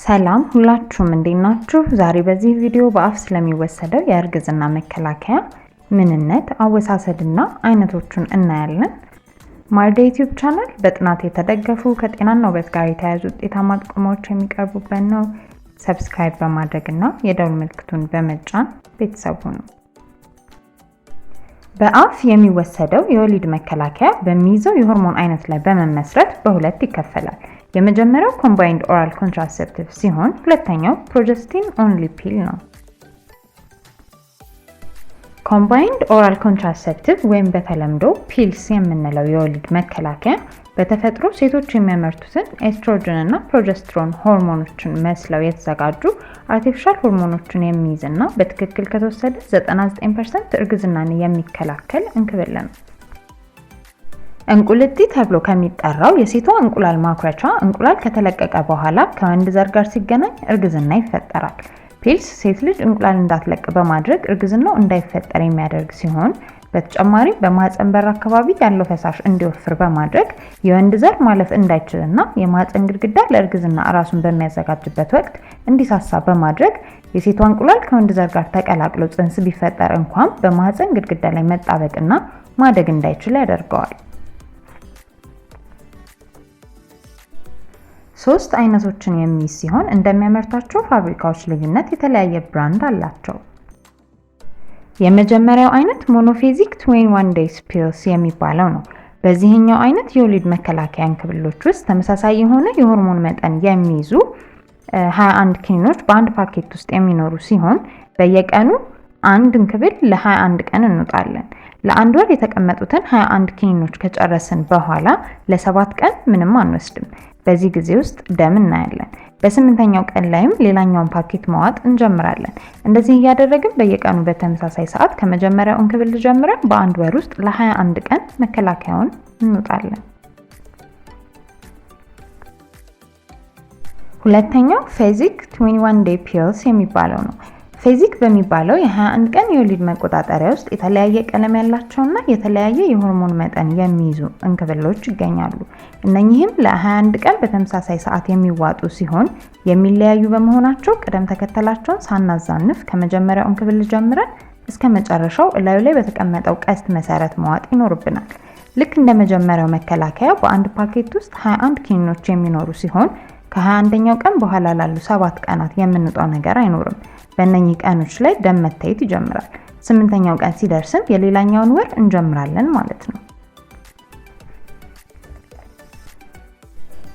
ሰላም ሁላችሁም እንዴት ናችሁ? ዛሬ በዚህ ቪዲዮ በአፍ ስለሚወሰደው የእርግዝና መከላከያ ምንነት፣ አወሳሰድና አይነቶቹን እናያለን። ማርዳ ዩቲዩብ ቻናል በጥናት የተደገፉ ከጤናና ውበት ጋር የተያያዙ ውጤታማ ጥቅሞች የሚቀርቡበት ነው። ሰብስክራይብ በማድረግና የደውል ምልክቱን በመጫን ቤተሰብ ሁኑ። በአፍ የሚወሰደው የወሊድ መከላከያ በሚይዘው የሆርሞን አይነት ላይ በመመስረት በሁለት ይከፈላል። የመጀመሪያው ኮምባይንድ ኦራል ኮንትራሴፕቲቭ ሲሆን ሁለተኛው ፕሮጀስቲን ኦንሊ ፒል ነው። ኮምባይንድ ኦራል ኮንትራሴፕቲቭ ወይም በተለምዶ ፒልስ የምንለው የወሊድ መከላከያ በተፈጥሮ ሴቶች የሚያመርቱትን ኤስትሮጅን እና ፕሮጀስትሮን ሆርሞኖችን መስለው የተዘጋጁ አርቲፊሻል ሆርሞኖችን የሚይዝና በትክክል ከተወሰደ 99% እርግዝናን የሚከላከል እንክብል ነው። እንቁልጢ ተብሎ ከሚጠራው የሴቷ እንቁላል ማኩረቻ እንቁላል ከተለቀቀ በኋላ ከወንድ ዘር ጋር ሲገናኝ እርግዝና ይፈጠራል። ፒልስ ሴት ልጅ እንቁላል እንዳትለቅ በማድረግ እርግዝናው እንዳይፈጠር የሚያደርግ ሲሆን በተጨማሪም በማህፀን በር አካባቢ ያለው ፈሳሽ እንዲወፍር በማድረግ የወንድ ዘር ማለፍ እንዳይችልና የማህፀን ግድግዳ ለእርግዝና ራሱን በሚያዘጋጅበት ወቅት እንዲሳሳ በማድረግ የሴቷ እንቁላል ከወንድ ዘር ጋር ተቀላቅሎ ጽንስ ቢፈጠር እንኳን በማህፀን ግድግዳ ላይ መጣበቅና ማደግ እንዳይችል ያደርገዋል። 3 አይነቶችን የሚይዝ ሲሆን እንደሚያመርታቸው ፋብሪካዎች ልዩነት የተለያየ ብራንድ አላቸው። የመጀመሪያው አይነት ሞኖፌዚክ 21 ዴይስ ፒልስ የሚባለው ነው። በዚህኛው አይነት የወሊድ መከላከያ እንክብሎች ውስጥ ተመሳሳይ የሆነ የሆርሞን መጠን የሚይዙ 21 ኪኒኖች በአንድ ፓኬት ውስጥ የሚኖሩ ሲሆን በየቀኑ አንድ እንክብል ለ21 ቀን እንውጣለን። ለአንድ ወር የተቀመጡትን 21 ኪኒኖች ከጨረስን በኋላ ለ7 ቀን ምንም አንወስድም። በዚህ ጊዜ ውስጥ ደም እናያለን። በ8ኛው ቀን ላይም ሌላኛውን ፓኬት መዋጥ እንጀምራለን። እንደዚህ እያደረግን በየቀኑ በተመሳሳይ ሰዓት ከመጀመሪያው እንክብል ጀምረን በአንድ ወር ውስጥ ለ21 ቀን መከላከያውን እንውጣለን። ሁለተኛው ፌዚክ 21 ዴይ ፒልስ የሚባለው ነው። ፌዚክ በሚባለው የ21 ቀን የወሊድ መቆጣጠሪያ ውስጥ የተለያየ ቀለም ያላቸውና የተለያየ የሆርሞን መጠን የሚይዙ እንክብሎች ይገኛሉ። እነኚህም ለ21 ቀን በተመሳሳይ ሰዓት የሚዋጡ ሲሆን የሚለያዩ በመሆናቸው ቅደም ተከተላቸውን ሳናዛንፍ ከመጀመሪያው እንክብል ጀምረን እስከ መጨረሻው እላዩ ላይ በተቀመጠው ቀስት መሰረት መዋጥ ይኖርብናል። ልክ እንደ መጀመሪያው መከላከያ በአንድ ፓኬት ውስጥ 21 ኪኒኖች የሚኖሩ ሲሆን ከ21ኛው ቀን በኋላ ላሉ 7 ቀናት የምንውጣው ነገር አይኖርም። በእነኚህ ቀኖች ላይ ደም መታየት ይጀምራል። 8ኛው ቀን ሲደርስም የሌላኛውን ወር እንጀምራለን ማለት ነው።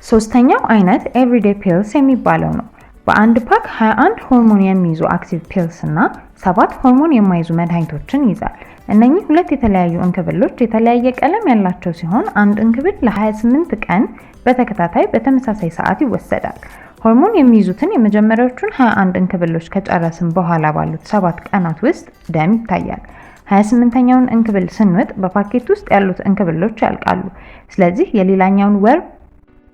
ሶስተኛው አይነት ኤቭሪዴይ ፒልስ የሚባለው ነው። በአንድ ፓክ 21 ሆርሞን የሚይዙ አክቲቭ ፒልስ እና 7 ሆርሞን የማይዙ መድኃኒቶችን ይይዛል። እነኚህ ሁለት የተለያዩ እንክብሎች የተለያየ ቀለም ያላቸው ሲሆን አንድ እንክብል ለ28 ቀን በተከታታይ በተመሳሳይ ሰዓት ይወሰዳል። ሆርሞን የሚይዙትን የመጀመሪያዎቹን 21 እንክብሎች ከጨረስን በኋላ ባሉት 7 ቀናት ውስጥ ደም ይታያል። 28ኛውን እንክብል ስንወጥ በፓኬት ውስጥ ያሉት እንክብሎች ያልቃሉ። ስለዚህ የሌላኛውን ወር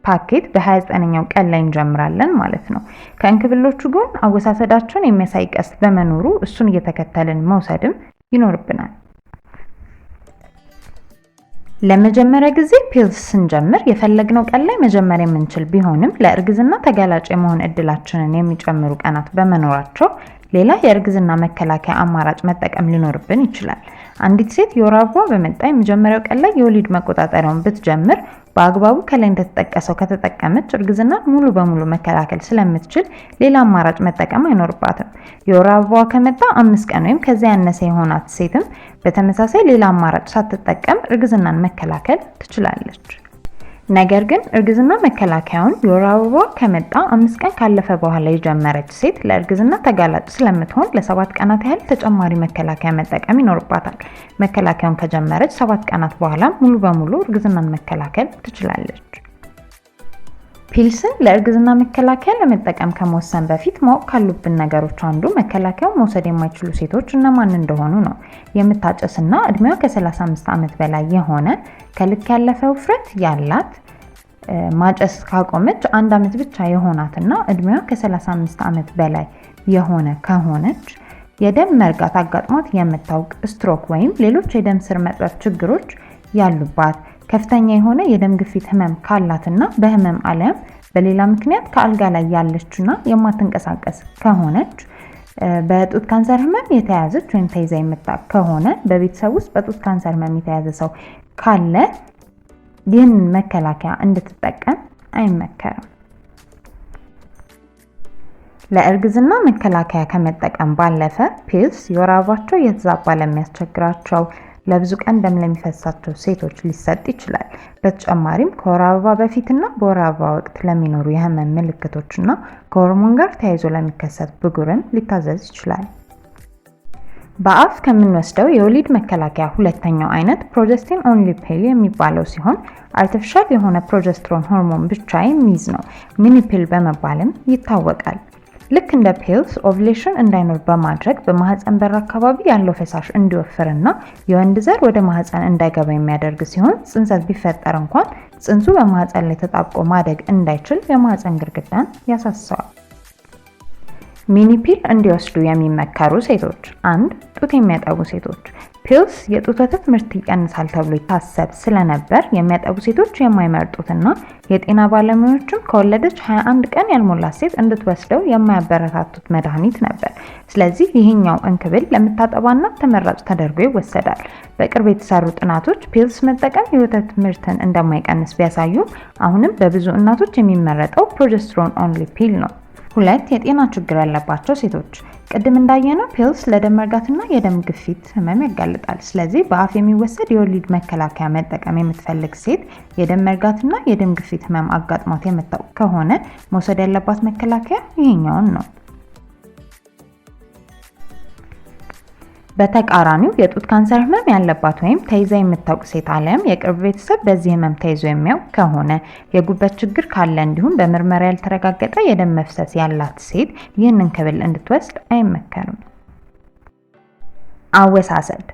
ፓኬት በ29ኛው ቀን ላይ እንጀምራለን ማለት ነው። ከእንክብሎቹ ጎን አወሳሰዳቸውን የሚያሳይ ቀስት በመኖሩ እሱን እየተከተልን መውሰድም ይኖርብናል። ለመጀመሪያ ጊዜ ፒልስ ስንጀምር የፈለግነው ቀን ላይ መጀመር የምንችል ቢሆንም ለእርግዝና ተጋላጭ የመሆን እድላችንን የሚጨምሩ ቀናት በመኖራቸው ሌላ የእርግዝና መከላከያ አማራጭ መጠቀም ሊኖርብን ይችላል። አንዲት ሴት የወር አበባዋ በመጣ የመጀመሪያው ቀን ላይ የወሊድ መቆጣጠሪያውን ብትጀምር በአግባቡ ከላይ እንደተጠቀሰው ከተጠቀመች እርግዝና ሙሉ በሙሉ መከላከል ስለምትችል ሌላ አማራጭ መጠቀም አይኖርባትም። የወር አበባዋ ከመጣ 5 ቀን ወይም ከዚያ ያነሰ የሆናት ሴትም በተመሳሳይ ሌላ አማራጭ ሳትጠቀም እርግዝናን መከላከል ትችላለች። ነገር ግን እርግዝና መከላከያውን የወር አበባዋ ከመጣ 5 ቀን ካለፈ በኋላ የጀመረች ሴት ለእርግዝና ተጋላጭ ስለምትሆን ለ7 ቀናት ያህል ተጨማሪ መከላከያ መጠቀም ይኖርባታል። መከላከያውን ከጀመረች 7 ቀናት በኋላ ሙሉ በሙሉ እርግዝናን መከላከል ትችላለች። ፒልስን ለእርግዝና መከላከያ ለመጠቀም ከመወሰን በፊት ማወቅ ካሉብን ነገሮች አንዱ መከላከያው መውሰድ የማይችሉ ሴቶች እነማን እንደሆኑ ነው። የምታጨስና እድሜዋ ከ35 ዓመት በላይ የሆነ ከልክ ያለፈ ውፍረት ያላት ማጨስ ካቆመች 1 ዓመት ብቻ የሆናትና እድሜዋ ከ35 ዓመት በላይ የሆነ ከሆነች የደም መርጋት አጋጥሟት የምታውቅ ስትሮክ ወይም ሌሎች የደም ስር መጥበብ ችግሮች ያሉባት ከፍተኛ የሆነ የደም ግፊት ህመም ካላትና በህመም አለም በሌላ ምክንያት ከአልጋ ላይ ያለችና የማትንቀሳቀስ ከሆነች፣ በጡት ካንሰር ህመም የተያዘች ወይም ተይዛ የምታውቅ ከሆነ፣ በቤተሰብ ውስጥ በጡት ካንሰር ህመም የተያዘ ሰው ካለ ይህንን መከላከያ እንድትጠቀም አይመከርም። ለእርግዝና መከላከያ ከመጠቀም ባለፈ ፒልስ የወር አበባቸው እየተዛባ ለሚያስቸግራቸው፣ ለብዙ ቀን ደም ለሚፈሳቸው ሴቶች ሊሰጥ ይችላል። በተጨማሪም ከወር አበባ በፊትና በወር አበባ ወቅት ለሚኖሩ የህመም ምልክቶችና ከሆርሞን ጋር ተያይዞ ለሚከሰት ብጉርም ሊታዘዝ ይችላል። በአፍ ከምንወስደው የወሊድ መከላከያ ሁለተኛው አይነት ፕሮጀስቲን ኦንሊ ፒል የሚባለው ሲሆን አርቲፊሻል የሆነ ፕሮጀስትሮን ሆርሞን ብቻ የሚይዝ ነው። ሚኒ ፒል በመባልም ይታወቃል። ልክ እንደ ፒልስ ኦቭሌሽን እንዳይኖር በማድረግ በማህፀን በር አካባቢ ያለው ፈሳሽ እንዲወፍርና የወንድ ዘር ወደ ማህፀን እንዳይገባ የሚያደርግ ሲሆን ጽንሰት ቢፈጠር እንኳን ጽንሱ በማህፀን ላይ ተጣብቆ ማደግ እንዳይችል የማህፀን ግድግዳን ያሳስሰዋል። ሚኒ ፒል እንዲወስዱ የሚመከሩ ሴቶች፣ 1. ጡት የሚያጠቡ ሴቶች። ፒልስ የጡት ወተት ምርት ይቀንሳል ተብሎ ይታሰብ ስለነበር የሚያጠቡ ሴቶች የማይመርጡትና የጤና ባለሙያዎችም ከወለደች 21 ቀን ያልሞላት ሴት እንድትወስደው የማያበረታቱት መድኃኒት ነበር። ስለዚህ ይህኛው እንክብል ለምታጠባ እናት ተመራጭ ተደርጎ ይወሰዳል። በቅርብ የተሰሩ ጥናቶች ፒልስ መጠቀም የወተት ምርትን እንደማይቀንስ ቢያሳዩም አሁንም በብዙ እናቶች የሚመረጠው ፕሮጀስትሮን ኦንሊ ፒል ነው። 2. የጤና ችግር ያለባቸው ሴቶች። ቅድም እንዳየነው ፒልስ ለደም መርጋትና የደም ግፊት ህመም ያጋልጣል። ስለዚህ በአፍ የሚወሰድ የወሊድ መከላከያ መጠቀም የምትፈልግ ሴት የደም መርጋትና የደም ግፊት ህመም አጋጥሟት የምታውቅ ከሆነ መውሰድ ያለባት መከላከያ ይሄኛውን ነው። በተቃራኒው የጡት ካንሰር ህመም ያለባት ወይም ተይዛ የምታውቅ ሴት አለም የቅርብ ቤተሰብ በዚህ ህመም ተይዞ የሚያውቅ ከሆነ፣ የጉበት ችግር ካለ እንዲሁም በምርመራ ያልተረጋገጠ የደም መፍሰስ ያላት ሴት ይህንን ክብል እንድትወስድ አይመከርም። አወሳሰድ።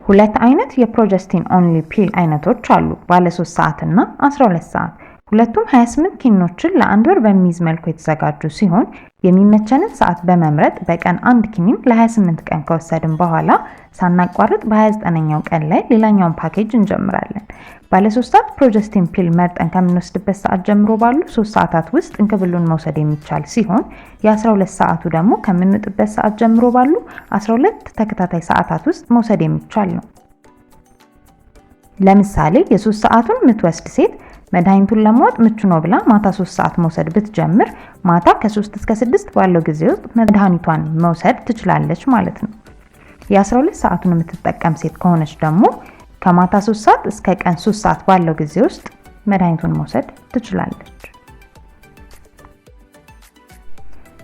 2 አይነት የፕሮጀስቲን ኦንሊ ፒል አይነቶች አሉ፣ ባለ 3 ሰዓት እና 12 ሰዓት። ሁለቱም 28 ኪኒኖችን ለ1 ወር በሚይዝ መልኩ የተዘጋጁ ሲሆን የሚመቸንን ሰዓት በመምረጥ በቀን 1 ኪኒን ለ28 ቀን ከወሰድን በኋላ ሳናቋርጥ በ29ኛው ቀን ላይ ሌላኛውን ፓኬጅ እንጀምራለን። ባለ 3 ሰዓት ፕሮጀስቲን ፒል መርጠን ከምንወስድበት ሰዓት ጀምሮ ባሉ 3 ሰዓታት ውስጥ እንክብሉን መውሰድ የሚቻል ሲሆን የ12 ሰዓቱ ደግሞ ከምንጥበት ሰዓት ጀምሮ ባሉ 12 ተከታታይ ሰዓታት ውስጥ መውሰድ የሚቻል ነው። ለምሳሌ የ3 ሰዓቱን የምትወስድ ሴት መድኃኒቱን ለማዋጥ ምቹ ነው ብላ ማታ 3 ሰዓት መውሰድ ብትጀምር ማታ ከ3 እስከ 6 ባለው ጊዜ ውስጥ መድኃኒቷን መውሰድ ትችላለች ማለት ነው። የ12 ሰዓቱን የምትጠቀም ሴት ከሆነች ደግሞ ከማታ 3 ሰዓት እስከ ቀን 3 ሰዓት ባለው ጊዜ ውስጥ መድኃኒቱን መውሰድ ትችላለች።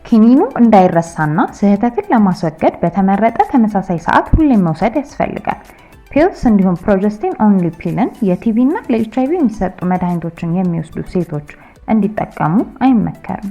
ኪኒኑ እንዳይረሳና ስህተትን ለማስወገድ በተመረጠ ተመሳሳይ ሰዓት ሁሌም መውሰድ ያስፈልጋል። ፒልስ እንዲሁም ፕሮጀስቲን ኦንሊ ፒልን የቲቪ እና ለኤችአይቪ የሚሰጡ መድኃኒቶችን የሚወስዱ ሴቶች እንዲጠቀሙ አይመከርም።